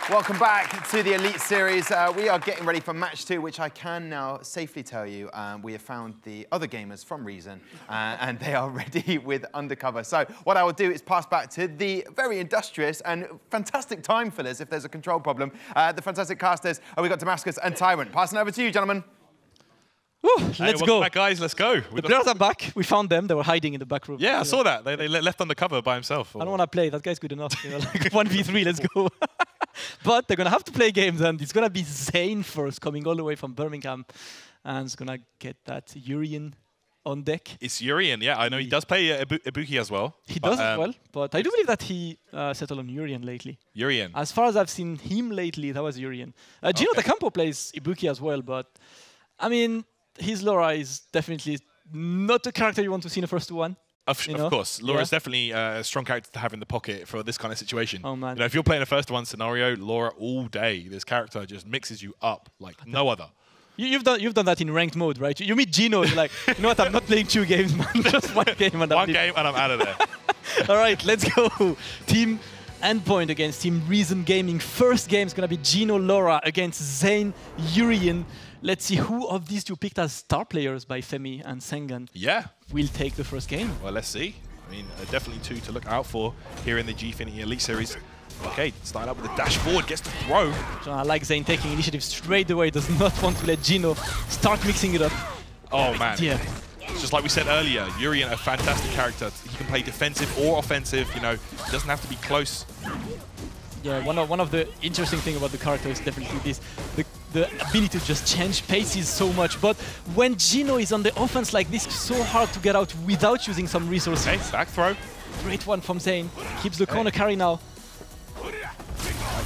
Welcome back to the Elite Series. We are getting ready for Match 2, which I can now safely tell you we have found the other gamers from Reason, and they are ready with Undacuva. So what I will do is pass back to the very industrious and fantastic time fillers, if there's a control problem, the fantastic casters. We've got Damascus and Tyrant. Passing over to you, gentlemen. Woo, let's go. Back, guys, let's go. The players are back. We found them. They were hiding in the back room. Yeah, I saw that. They left Undacuva by himself. I don't want to play. That guy's good enough. You know, like 1v3, let's go. But they're going to have to play games, and it's going to be Zane first, coming all the way from Birmingham. And he's going to get that Urien on deck. It's Urien, yeah. I know he does play Ibuki as well. He does as well, but I do believe that he settled on Urien lately. Urien. As far as I've seen him lately, that was Urien. GinoDacampo plays Ibuki as well, but I mean, his Laura is definitely not a character you want to see in the first one. Of course, Laura is definitely a strong character to have in the pocket for this kind of situation. Oh man! You know, if you're playing a first-one scenario, Laura all day, this character just mixes you up like no other. You've done that in ranked mode, right? You meet Gino, you're like, you know what? I'm not playing 2 games, man. Just 1 game and I'm out of there. All right, let's go. Team Endpoint against Team Reason Gaming. First game is gonna be Gino Laura against Zane Urien. Let's see who of these two picked as star players by Femi and Sengan. Yeah. Will take the first game. Well, let's see. I mean, definitely 2 to look out for here in the Gfinity Elite Series. Okay, starting up with the dash forward, gets the throw. So I like Zane taking initiative straight away, does not want to let Gino start mixing it up. Oh, man. Yeah. Just like we said earlier, Urien, a fantastic character. He can play defensive or offensive, you know, he doesn't have to be close. Yeah, one of the interesting things about the character is definitely this. The ability to just change paces so much, but when Gino is on the offense like this, it's so hard to get out without using some resources. Okay, back throw. Great one from Zane. Keeps the corner carry now.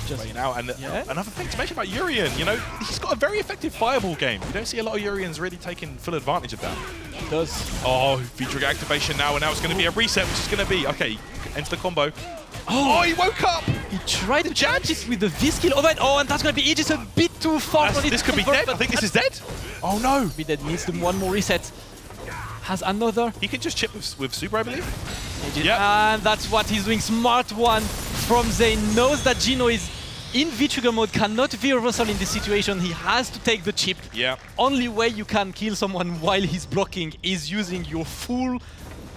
Just now, and another thing to mention about Urien, you know, he's got a very effective fireball game. You don't see a lot of Uriens really taking full advantage of that. He does. Oh, V-trigger activation now, and now it's going to be a reset, which is going to be, okay, enter the combo. Oh, he woke up! He tried to charge it with the V-skill. Oh, and that's going to be Aegis a bit too far. This could be dead. I think this is dead. Oh, no. Be dead. Needs them 1 more reset. Has another. He can just chip with super, I believe. Yeah. And that's what he's doing. Smart one from Zane. Knows that Gino is in V-trigger mode, cannot V-reversal in this situation. He has to take the chip. Yeah. Only way you can kill someone while he's blocking is using your full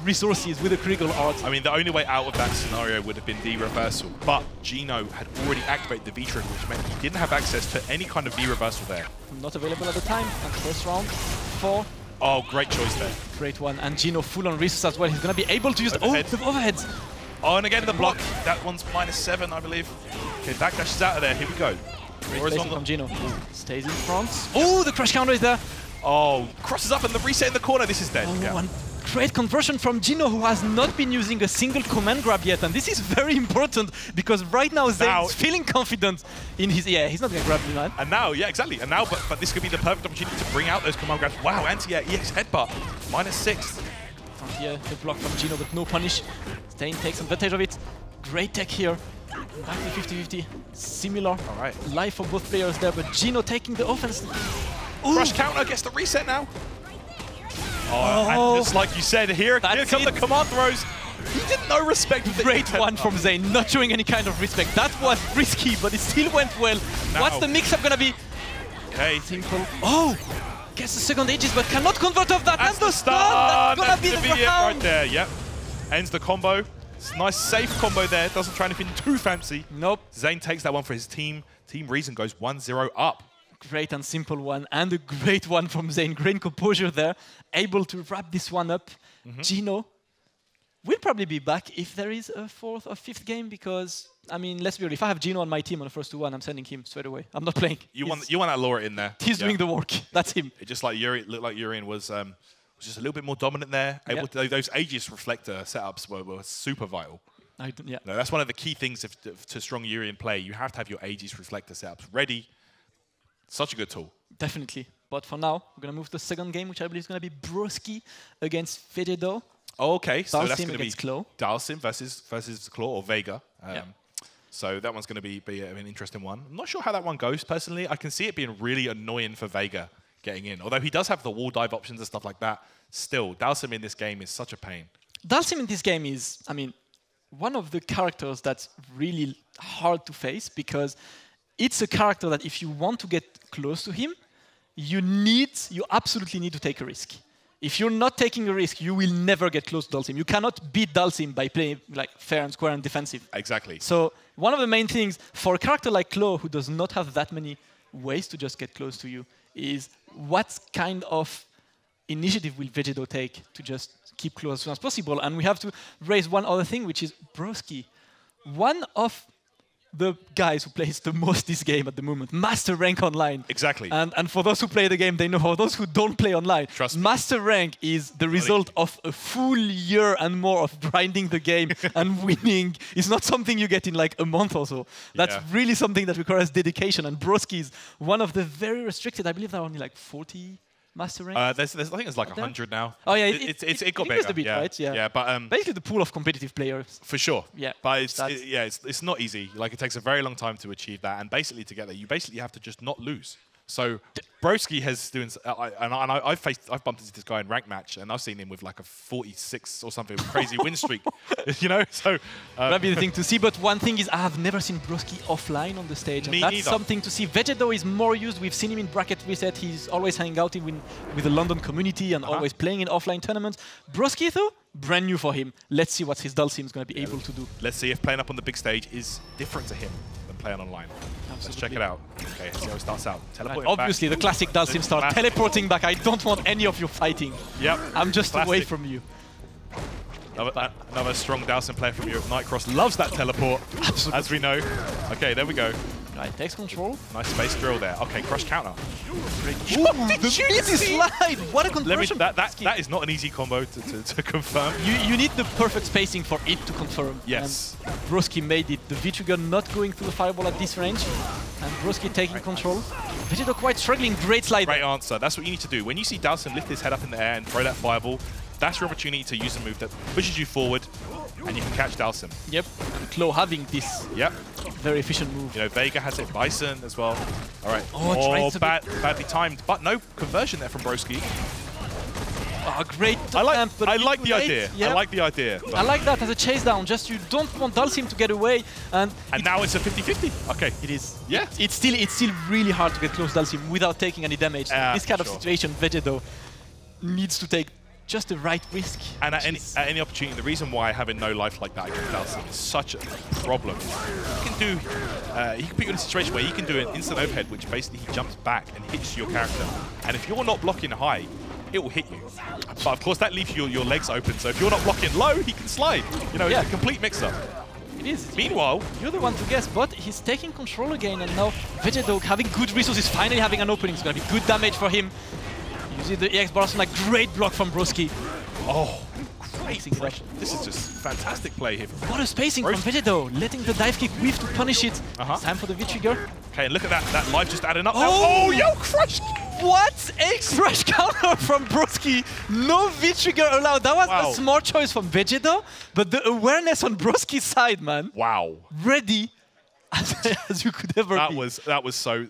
resources with a critical art. I mean, the only way out of that scenario would have been V-reversal, but Gino had already activated the V-trigger, which meant he didn't have access to any kind of V-reversal there. Not available at the time. And first round, 4. Oh, great choice there. Great one. And Gino full on resources as well. He's going to be able to use the overheads. Oh, and again the block. That one's -7, I believe. Okay, backdash is out of there. Here we go. Great from Gino. Stays in front. Oh, the crash counter is there. Oh, crosses up and the reset in the corner. This is dead. Oh, yeah. Great conversion from Gino, who has not been using a single command grab yet. And this is very important because right now Zane's feeling confident in his... Yeah, he's not going to grab me, man. And now, yeah, exactly. And now, but this could be the perfect opportunity to bring out those command grabs. Wow, anti-EX headbutt. -6. Yeah, the block from Gino, but no punish. Stain takes advantage of it. Great tech here. Back to 50-50. Similar. All right. Life for both players there, but Gino taking the offense. Crush counter gets the reset now. Oh, and just like you said, here come the command throws. He did no respect with the great one from Zane, not showing any kind of respect. That was risky, but it still went well. Now, what's the mix-up gonna be? Okay. Simple. Oh! Gets the second Aegis, but cannot convert off that. That's the stun! That's gonna be the round! Right there, yep. Ends the combo. It's a nice, safe combo there. Doesn't try anything too fancy. Nope. Zane takes that one for his team. Team Reason goes 1-0 up. Great and simple one, and a great one from Zane. Great composure there. Able to wrap this one up. Gino will probably be back if there is a 4th or 5th game, because, I mean, let's be real. If I have Gino on my team on the first 2-1, I'm sending him straight away. I'm not playing. You want that Laura in there. He's doing the work. That's him. It just like looked like Urien was just a little bit more dominant there. Able to, those Aegis reflector setups were super vital. Yeah. No, that's one of the key things to strong Urien play. You have to have your Aegis reflector setups ready. Such a good tool. Definitely. But for now, we're going to move to the second game, which I believe is going to be Broski against Vegedow. Okay, so that's going to be Claw. Dhalism versus Claw or Vega. So that one's going to be an interesting one. I'm not sure how that one goes, personally. I can see it being really annoying for Vega getting in. Although he does have the wall dive options and stuff like that, still, Dhalism in this game is such a pain. Dhalism in this game is, I mean, one of the characters that's really hard to face because it's a character that if you want to get close to him, you absolutely need to take a risk. If you're not taking a risk, you will never get close to Dhalism. You cannot beat Dhalism by playing like fair and square and defensive. Exactly. So one of the main things for a character like Claw, who does not have that many ways to just get close to you, is what kind of initiative will Vegedow take to just keep Claw as soon as possible? And we have to raise one other thing, which is Broski. One of the guys who plays the most this game at the moment, Master Rank Online. Exactly. And for those who play the game, they know. For those who don't play online, Trust me. Master Rank is the result of a full year and more of grinding the game and winning. It's not something you get in like a month or so. That's really something that requires dedication. And Broski is one of the very restricted. I believe there are only like 40 Master Rank. I think it's like 100 now. Oh yeah, it got bigger. A bit, right? Yeah, but basically the pool of competitive players. For sure. Yeah, but it's not easy. Like it takes a very long time to achieve that, and basically to get there, you basically have to just not lose. So Broski has doing, I've bumped into this guy in rank match, and I've seen him with like a 46 or something crazy win streak, you know. So that'd be the thing to see. But one thing is, I have never seen Broski offline on the stage, and that's something to see. Vegedow is more used. We've seen him in bracket reset. He's always hanging out with the London community and always playing in offline tournaments. Broski though, brand new for him. Let's see what his Dhalism is going to be able to do. Let's see if playing up on the big stage is different to him than playing online. Absolutely. Let's check it out. Okay, let's see how it starts out. Right. Obviously, the classic Dhalism start. Teleporting back. I don't want any of you fighting. Yep. I'm just away from you. Another strong Dhalism player from Europe. Nightcross loves that teleport, as we know. Okay, there we go. Right, takes control. Nice space drill there. Okay, crush counter. Ooh, the easy slide! What a conversion! That is not an easy combo to confirm. You need the perfect spacing for it to confirm. Yes. And Broski made it. The V-trigger not going through the fireball at this range. And Broski taking control. Vegedow quite struggling. Great slide. Great answer. That's what you need to do. When you see Dhalism lift his head up in the air and throw that fireball, that's your opportunity to use a move that pushes you forward, and you can catch Dhalism. Yep. And Claw having this very efficient move. You know, Vega has it, Bison as well. All right. Oh, badly timed, but no conversion there from Broski. Oh, great. I like the idea. Yep. I like the idea. I like that as a chase down. Just you don't want Dhalism to get away. And now it's a 50-50. Okay. It is. Yeah. It's still really hard to get close to Dhalism without taking any damage. This kind of situation, Vegedow needs to take just the right risk. And at any opportunity, the reason why having no life like that against Dhalism is such a problem. He can put you in a situation where you can do an instant overhead, which basically he jumps back and hits your character. And if you're not blocking high, it will hit you. But of course, that leaves your legs open. So if you're not blocking low, he can slide. You know, it's a complete mix-up. It is. Meanwhile, you're the one to guess, but he's taking control again, and now Vegedow having good resources, finally having an opening. It's going to be good damage for him. You see the EX blast on a great block from Broski. Oh, great. This is just fantastic play here. What a spacing from Vegedow, letting the dive kick weave to punish it. It's time for the V-trigger. Okay, and look at that. That life just adding up. Oh, yo, crush! What a crush counter from Broski. No V-trigger allowed. That was a smart choice from Vegedow, but the awareness on Broski's side, man. Wow. Ready as you could ever be. That was so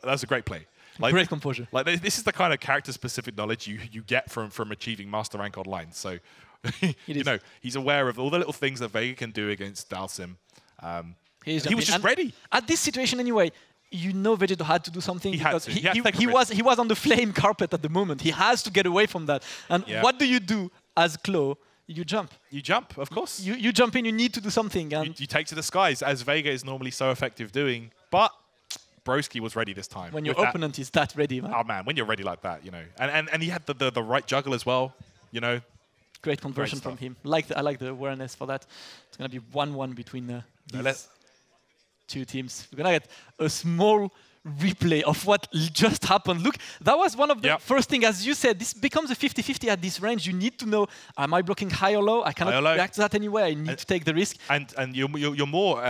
that's a great play. Like, great composure. Like this is the kind of character-specific knowledge you get from achieving Master Rank Online. So, you know, he's aware of all the little things that Vega can do against Dhalism. He was just ready. At this situation, anyway, you know Vegedow had to do something because he was on the flame carpet at the moment. He has to get away from that. And what do you do as Claw? You jump. You jump, of course. You jump in. You need to do something. And you take to the skies, as Vega is normally so effective doing. But Broski was ready this time. When your opponent is that ready, man. Oh man, when you're ready like that, you know, and he had the right juggle as well, you know. Great conversion from him. I like the awareness for that. It's gonna be 1-1 between these two teams. We're gonna get a small replay of what just happened. Look, that was one of the first things, as you said, this becomes a 50-50 at this range. You need to know, am I blocking high or low? I cannot react to that anyway. I need to take the risk. And you're more.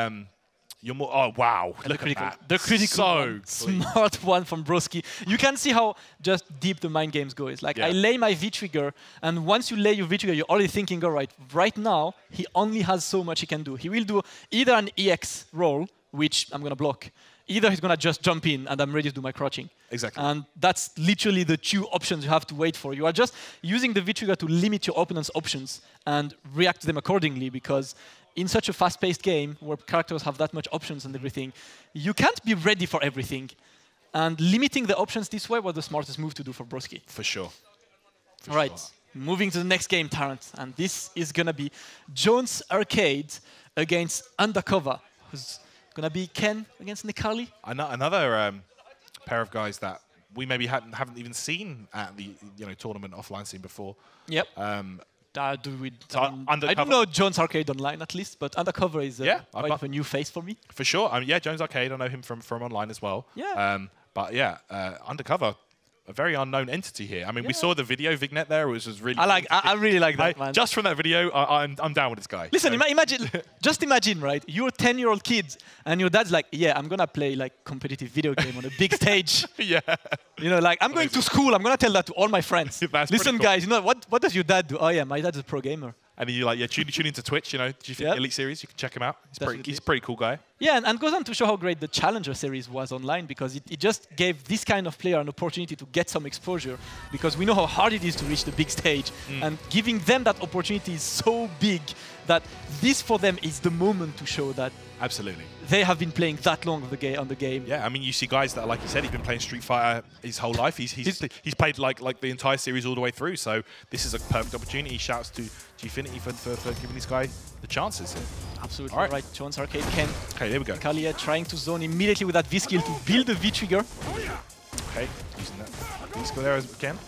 Oh, wow. Look at that. The critical smart one from Broski. You can see how just deep the mind games go. It's like, I lay my V-trigger, and once you lay your V-trigger, you're already thinking, all right now, he only has so much he can do. He will do either an EX roll, which I'm going to block, either he's going to just jump in, and I'm ready to do my crouching. Exactly. And that's literally the two options you have to wait for. You are just using the V-trigger to limit your opponent's options and react to them accordingly, because in such a fast-paced game where characters have that much options and everything, you can't be ready for everything. And limiting the options this way was the smartest move to do for Broski. For sure. All right, moving to the next game, Tarrant. And this is going to be JonesArcade against Undacuva, who's going to be Ken against Necalli. Another pair of guys that we maybe haven't even seen at the tournament offline scene before. Yep. I don't know JonesArcade online at least, but Undacuva is quite of a new face for me. For sure. Yeah, JonesArcade, I know him from online as well. Yeah. But yeah, Undacuva, a very unknown entity here. I mean, we saw the video vignette there, which was really. I really like that, man. Just from that video, I'm down with this guy. Listen, just imagine, right? You're a 10-year-old kid, and your dad's like, "Yeah, I'm gonna play like competitive video game on a big stage." Yeah. You know, like I'm going to school. I'm gonna tell that to all my friends. Listen, cool. Guys, you know what does your dad do? Oh yeah, my dad's a pro gamer. And you're like, tune into Twitch, G2W1 Elite Series, you can check him out. He's a pretty cool guy. Yeah, and goes on to show how great the Challenger series was online, because it just gave this kind of player an opportunity to get some exposure, because we know how hard it is to reach the big stage, and giving them that opportunity is so big that this for them is the moment to show that absolutely they have been playing that long on the game. Yeah, I mean, you see guys that, like you said, he's been playing Street Fighter his whole life. He's played like the entire series all the way through. So this is a perfect opportunity. Shouts to Gfinity for giving this guy the chances here. Absolutely. All right, JonesArcade Ken. Okay, there we go. Necalli trying to zone immediately with that V skill to build the V trigger. Okay, using that V skill there as we can.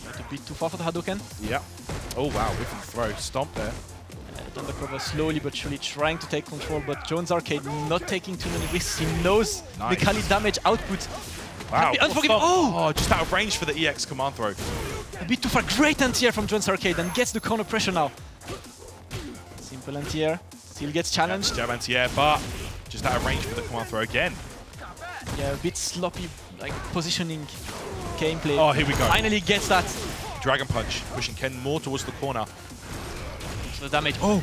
Not a bit too far for the Hadouken. Yeah. Oh wow, whipping throw, stomp there. Undacuva slowly but surely trying to take control, but JonesArcade not taking too many risks. He knows Necalli damage output. Wow. Unforgiving. Oh, just out of range for the EX command throw. A bit too far. Great anti-air from JonesArcade and gets the corner pressure now. Simple anti-air. Still gets challenged. Jab anti-air, but just out of range for the command throw again. Yeah, a bit sloppy, like positioning gameplay. Oh, here we go. Finally gets that. Dragon Punch, pushing Ken more towards the corner. So the damage. Oh,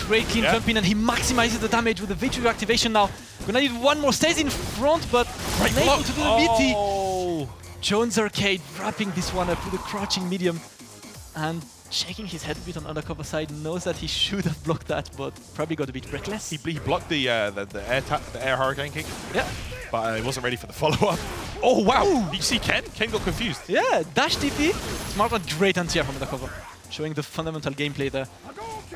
great clean jump in, and he maximizes the damage with the V-trigger activation now. Gonna need one more. Stays in front, but unable to do the VT. JonesArcade wrapping this one up with a crouching medium. And shaking his head a bit on Undacuva side, knows that he should have blocked that, but probably got a bit reckless. He blocked the air hurricane kick. Yeah. But he wasn't ready for the follow-up. Oh, wow. Did you see Ken? Ken got confused. Yeah, dash TP. Smart and great anti-air from Undacuva. Showing the fundamental gameplay there.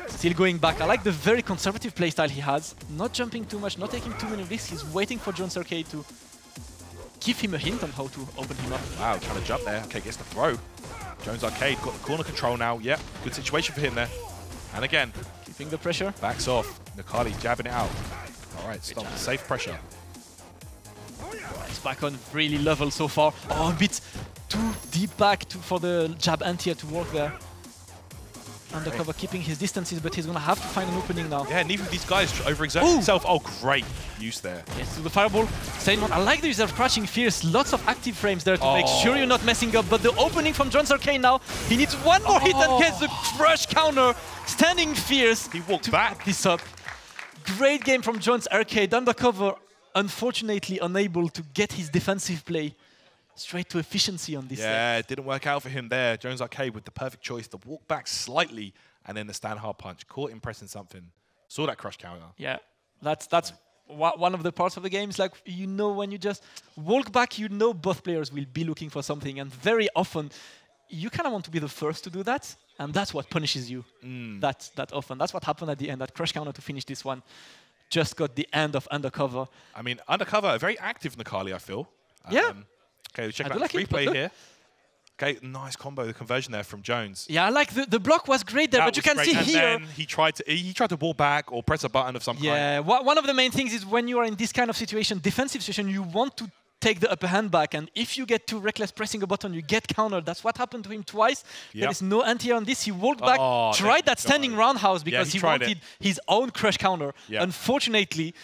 Still going back. I like the very conservative playstyle he has. Not jumping too much, not taking too many risks. He's waiting for JonesArcade to give him a hint on how to open him up. Wow, trying to jump there. Okay, gets the throw. JonesArcade got the corner control now. Yep, good situation for him there. And again, keeping the pressure. Backs off. Necalli jabbing it out. All right, stop the safe pressure. It's back on really level so far. Oh, a bit too deep back for the jab anti-air to work there. Undacuva keeping his distances, but he's going to have to find an opening now. Yeah, neither of these guys overexert himself. Oh, great use there. Yes, to the fireball. Staying on. I like the use of Crouching Fierce. Lots of active frames there to make sure you're not messing up. But the opening from JonesArcade now. He needs one more hit and gets the crush counter. Standing Fierce. He walked back. Back this up. Great game from JonesArcade. Undacuva, unfortunately, unable to get his defensive play straight to efficiency on this. Yeah, it didn't work out for him there. JonesArcade with the perfect choice to walk back slightly and then the stand hard punch. Caught him pressing something. Saw that crush counter. Yeah, that's one of the parts of the game. Is like, you know, when you just walk back, you know both players will be looking for something, and very often you kind of want to be the first to do that, and that's what punishes you that often. That's what happened at the end. That crush counter to finish this one just got the end of Undacuva. I mean, Undacuva, a very active Necalli, I feel. Yeah. Okay, check out the replay here. Okay, nice combo, the conversion there from Jones. Yeah, I like the block was great there, but you can see here. Then he tried to wall back or press a button of some kind. Yeah, one of the main things is when you are in this kind of situation, defensive situation, you want to take the upper hand back, and if you get too reckless pressing a button, you get countered. That's what happened to him twice. Yep. There is no anti-air on this. He walled back, tried that standing roundhouse because he wanted his own crush counter. Yep. Unfortunately,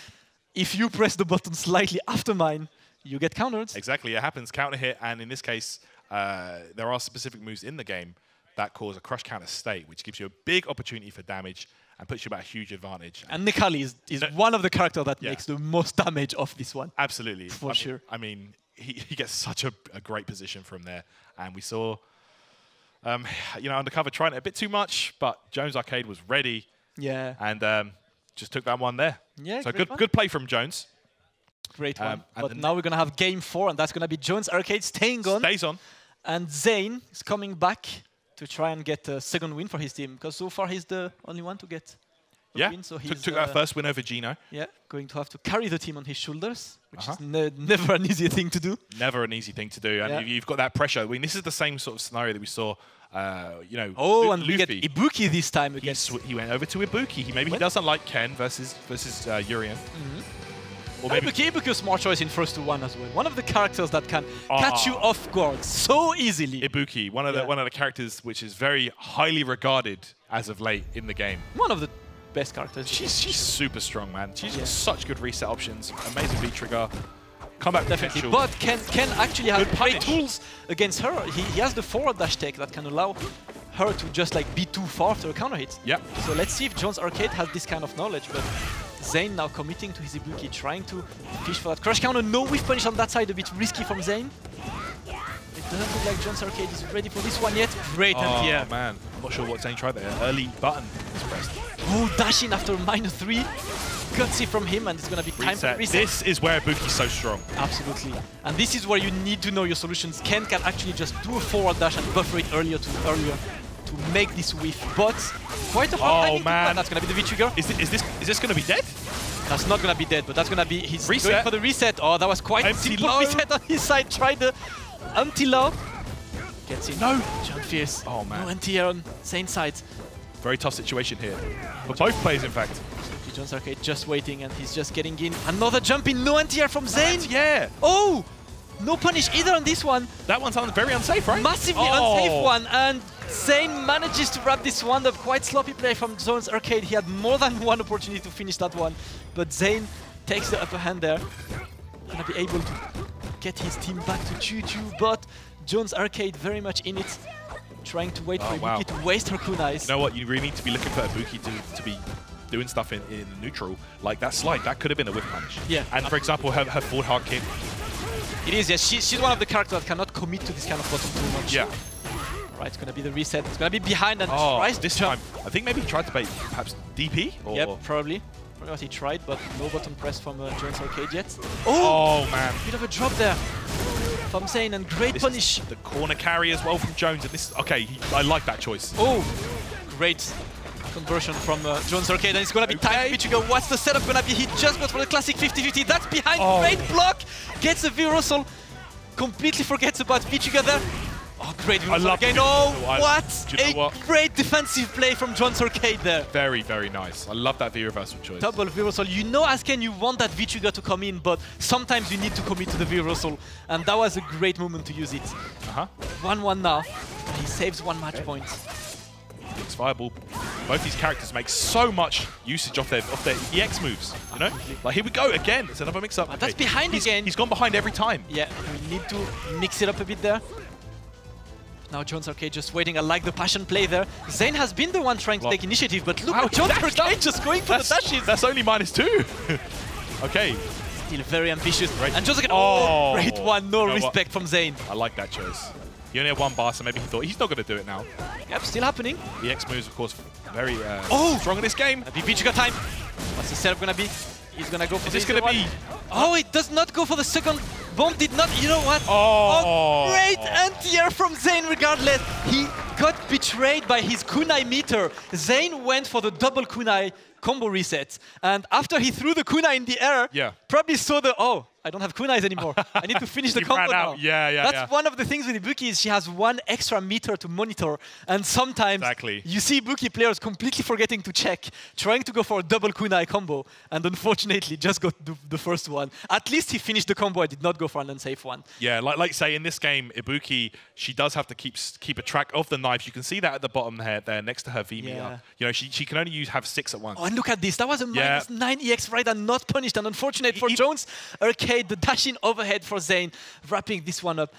if you press the button slightly after mine, you get countered. Exactly, it happens, counter hit, and in this case, there are specific moves in the game that cause a crush counter state, which gives you a big opportunity for damage and puts you at a huge advantage. And Necalli is one of the characters that makes the most damage off this one. Absolutely. For sure. I mean, he gets such a great position from there. And we saw, Undacuva trying it a bit too much, but JonesArcade was ready. Yeah. And Just took that one there. Yeah, so good play from Jones. Great one. But now we're going to have game 4, and that's going to be JonesArcade staying on. Stays on. And Zane is coming back to try and get a second win for his team, because so far he's the only one to get a win. So he's took that first win over Gino. Yeah, going to have to carry the team on his shoulders, which is never an easy thing to do. Never an easy thing to do. And you've got that pressure. I mean, this is the same sort of scenario that we saw, you know, and we get Ibuki this time again. He went over to Ibuki. Maybe he doesn't like Ken versus Urien. Or maybe Ibuki a smart choice in first to one as well. One of the characters that can catch you off guard so easily. Ibuki, one of the characters which is very highly regarded as of late in the game. One of the best characters. She's super strong, man. She's got such good reset options, amazing V trigger, comeback definitely. potential. But Ken actually has great tools against her. He has the forward dash tech that can allow her to just like be too far after a counter hit. Yep. So let's see if JonesArcade has this kind of knowledge. But Zane now committing to his Ibuki, trying to fish for that crush counter. No whiff punish on that side, a bit risky from Zane. It doesn't look like JonesArcade is ready for this one yet. Great anti-air. Oh man, I'm not sure what Zane tried there. Early button is pressed. Oh, dash in after -3. Gutsy from him, and it's going to be time for reset. This is where Ibuki's so strong. Absolutely. And this is where you need to know your solutions. Ken can actually just do a forward dash and buffer it earlier to make this whiff. But quite a hard timing. Man, that's going to be the V trigger. Is this going to be dead? That's not going to be dead, but that's going to be his reset. Going for the reset. Oh, that was quite a simple reset on his side. Try the anti-low. Gets in. No. Jump fierce. Oh man. No anti-air on Zane's side. Very tough situation here. For both players, in fact. JonesArcade just waiting, and he's just getting in. Another jump in. No anti-air from Zane. Yeah. Oh! No punish either on this one. That one's very unsafe, right? Massively unsafe one, and Zane manages to wrap this one up. Quite sloppy play from JonesArcade. He had more than one opportunity to finish that one, but Zane takes the upper hand there. Gonna be able to get his team back to 2-2, but JonesArcade very much in it, trying to wait for Ibuki to waste her kunais. You know what? You really need to be looking for Ibuki to be doing stuff in neutral. Like that slide, that could have been a whip punch. Yeah. And for example, her forward hard kick. It is, yes. She's one of the characters that cannot commit to this kind of bottom too much. Yeah. Right, it's going to be the reset. It's going to be behind and tries this time. I think maybe he tried to bait perhaps DP? Or yep, probably. Probably what he tried, but no button press from JonesArcade yet. Oh, man. Bit of a drop there from Zane, and great punish. The corner carry as well from Jones. And this, okay, I like that choice. Oh, great conversion from JonesArcade, and it's going to be time to go. What's the setup going to be? He just got for the classic 50-50. That's behind. Great block. Gets a V-Russell. Completely forgets about V-Trigger there. Oh, great V-Russell again. Oh, what a great defensive play from JonesArcade there. Very, very nice. I love that V-Reversal choice. Double V-Russell. You know, as Ken, you want that V-Trigger to come in, but sometimes you need to commit to the V-Russell, and that was a great moment to use it. 1-1 now. He saves one match point. Looks viable. Both these characters make so much usage of their EX moves, you know? Like, here we go again. It's another mix-up. But that's behind again. He's gone behind every time. Yeah, we need to mix it up a bit there. Now JonesArcade just waiting. I like the passion play there. Zane has been the one trying to take initiative, but look, JonesArcade just going for the dashes. That's only -2. Okay. Still very ambitious. Right. And JonesArcade, great one. No respect from Zane. I like that choice. He only had one bar, so maybe he thought he's not going to do it now. Yep, still happening. The X moves, of course, very strong in this game. V-Trigger time. What's the setup going to be? He's going to go for this. Is this going to be? Oh, it does not go for the second. Bomb did not. You know what? Great anti-air from Zane regardless. He got betrayed by his kunai meter. Zane went for the double kunai combo reset. And after he threw the kunai in the air, probably saw the, I don't have kunais anymore. I need to finish the combo now. That's one of the things with Ibuki is she has one extra meter to monitor. And sometimes you see Ibuki players completely forgetting to check, trying to go for a double kunai combo. And unfortunately, just got the first one. At least he finished the combo. I did not go for an unsafe one. Yeah, like say in this game, Ibuki, she does have to keep a track of the knives. You can see that at the bottom there next to her V meter. You know, she can only have 6 at once. Oh, and look at this. That was a -9 EX right and not punished. And unfortunate for JonesArcade. The dash-in overhead for Zane, wrapping this one up.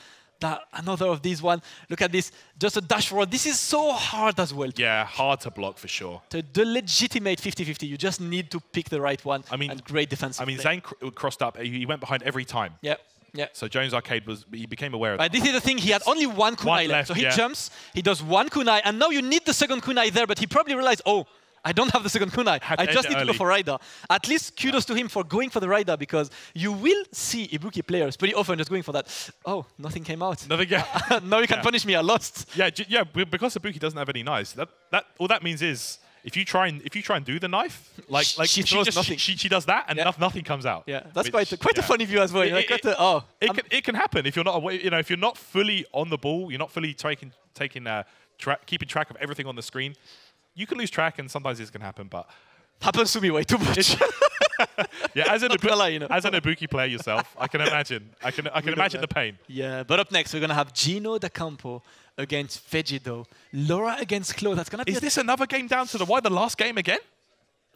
Another of these one. Look at this. Just a dash forward. This is so hard as well. Yeah, hard to block for sure. The legitimate 50-50. You just need to pick the right one. I mean, and great defensive play. Zane crossed up. He went behind every time. Yeah. Yeah. So JonesArcade he became aware of that. This is the thing. He had only one kunai left. So he jumps. He does one kunai, and now you need the second kunai there. But he probably realized, I don't have the second kunai. I just need to go for Rider. At least kudos to him for going for the Rider, because you will see Ibuki players pretty often just going for that. Oh, nothing came out. Nothing. Now you can punish me. I lost. Yeah, because Ibuki doesn't have any knives. All that means is if you try and do the knife, like she throws nothing. She does that and nothing comes out. Yeah, that's quite a funny view as well. It can happen if you're not away, if you're not fully on the ball, you're not fully keeping track of everything on the screen. You can lose track, and sometimes this can happen, but happens to me way too much. Yeah, as an Ibuki player yourself, I can imagine. I can imagine the pain. Yeah, but up next we're gonna have GinoDacampo against Vegedow, Laura against Chloe. That's gonna be. Is this another game down to the wire? The last game again?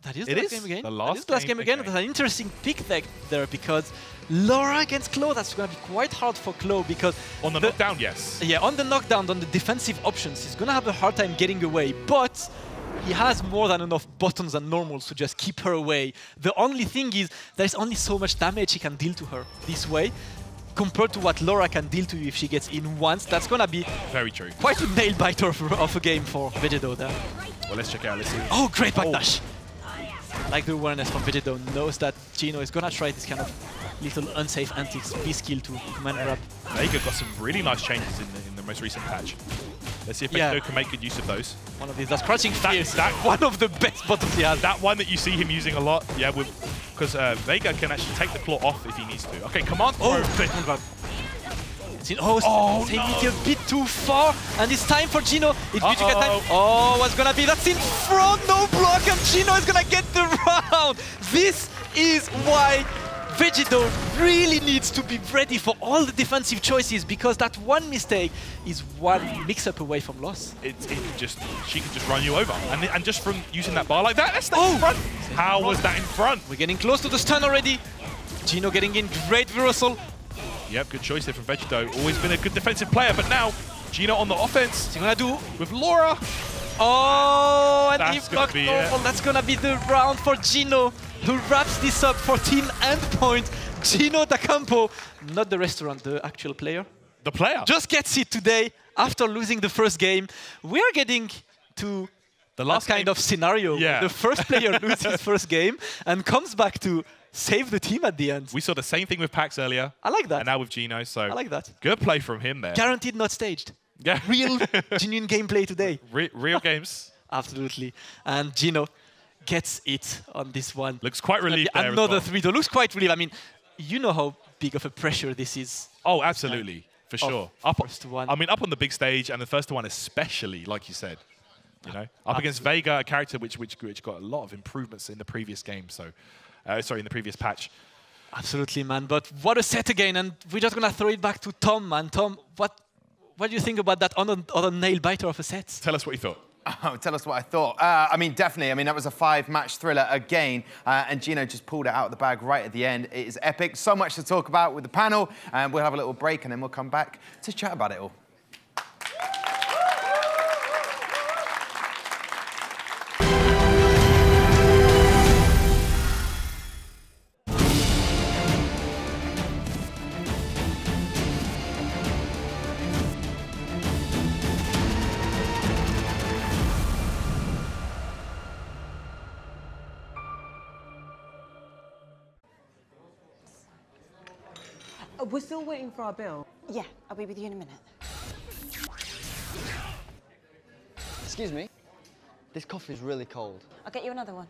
That is the last game again. The last game again. That's an interesting pick there because Laura against Chloe. That's gonna be quite hard for Chloe because on the knockdown, yes. Yeah, on the knockdown, on the defensive options, he's gonna have a hard time getting away, but he has more than enough buttons and normals to just keep her away. The only thing is there's only so much damage he can deal to her this way compared to what Laura can deal to you if she gets in once. That's gonna be very true. Quite a nail biter of a game for Vegedow there. Well, let's check it out. Let's see. Oh, great backdash! Like the awareness from Vegedow knows that Gino is gonna try this kind of little unsafe antics, B-skill to command grab. Vega got some really nice changes in the most recent patch. Let's see if Vegedow can make good use of those. One of these, that's crouching fierce. That one of the best buttons he has. That one that you see him using a lot, yeah, because Vega can actually take the claw off if he needs to. Okay, command throw. Oh, no. A bit too far, and it's time for Gino. It's time. Oh, what's gonna be? That's in front, no block, and Gino is gonna get the round. This is why Vegedow really needs to be ready for all the defensive choices, because that one mistake is one mix-up away from loss. She can just run you over, and just from using that bar like that, that's in front. How was that in front? We're getting close to the stun already. Gino getting in, great reversal. Yep, good choice there from Vegedow. Always been a good defensive player, but now Gino on the offense. What's he gonna do with Laura? Oh, and he blocked normal. That's gonna be the round for Gino, who wraps this up for Team Endpoint. GinoDacampo, not the restaurant, the actual player. The player? Just gets it today after losing the first game. We are getting to the last kind of scenario where the first player loses first game and comes back to save the team at the end. We saw the same thing with Pax earlier. I like that. And now with Gino, so I like that. Good play from him there. Guaranteed not staged. Yeah. Real, genuine gameplay today. Real games. Absolutely. And Gino gets it on this one. Looks quite relieved there another 3-0. Looks quite relieved. I mean, you know how big of a pressure this is. Oh, absolutely. For sure. First one. I mean, up on the big stage, and the first one especially, like you said. You know, up against Vega, a character which got a lot of improvements in the previous game. So, sorry, in the previous patch. Absolutely, man. But what a set again, and we're just gonna throw it back to Tom, man. Tom, what do you think about that other nail biter of a set? Tell us what you thought. Oh, tell us what I thought. I mean, definitely. I mean, that was a 5-match thriller again, and Gino just pulled it out of the bag right at the end. It is epic. So much to talk about with the panel, and we'll have a little break, and then we'll come back to chat about it all. We're still waiting for our bill. Yeah, I'll be with you in a minute. Excuse me, this coffee is really cold. I'll get you another one.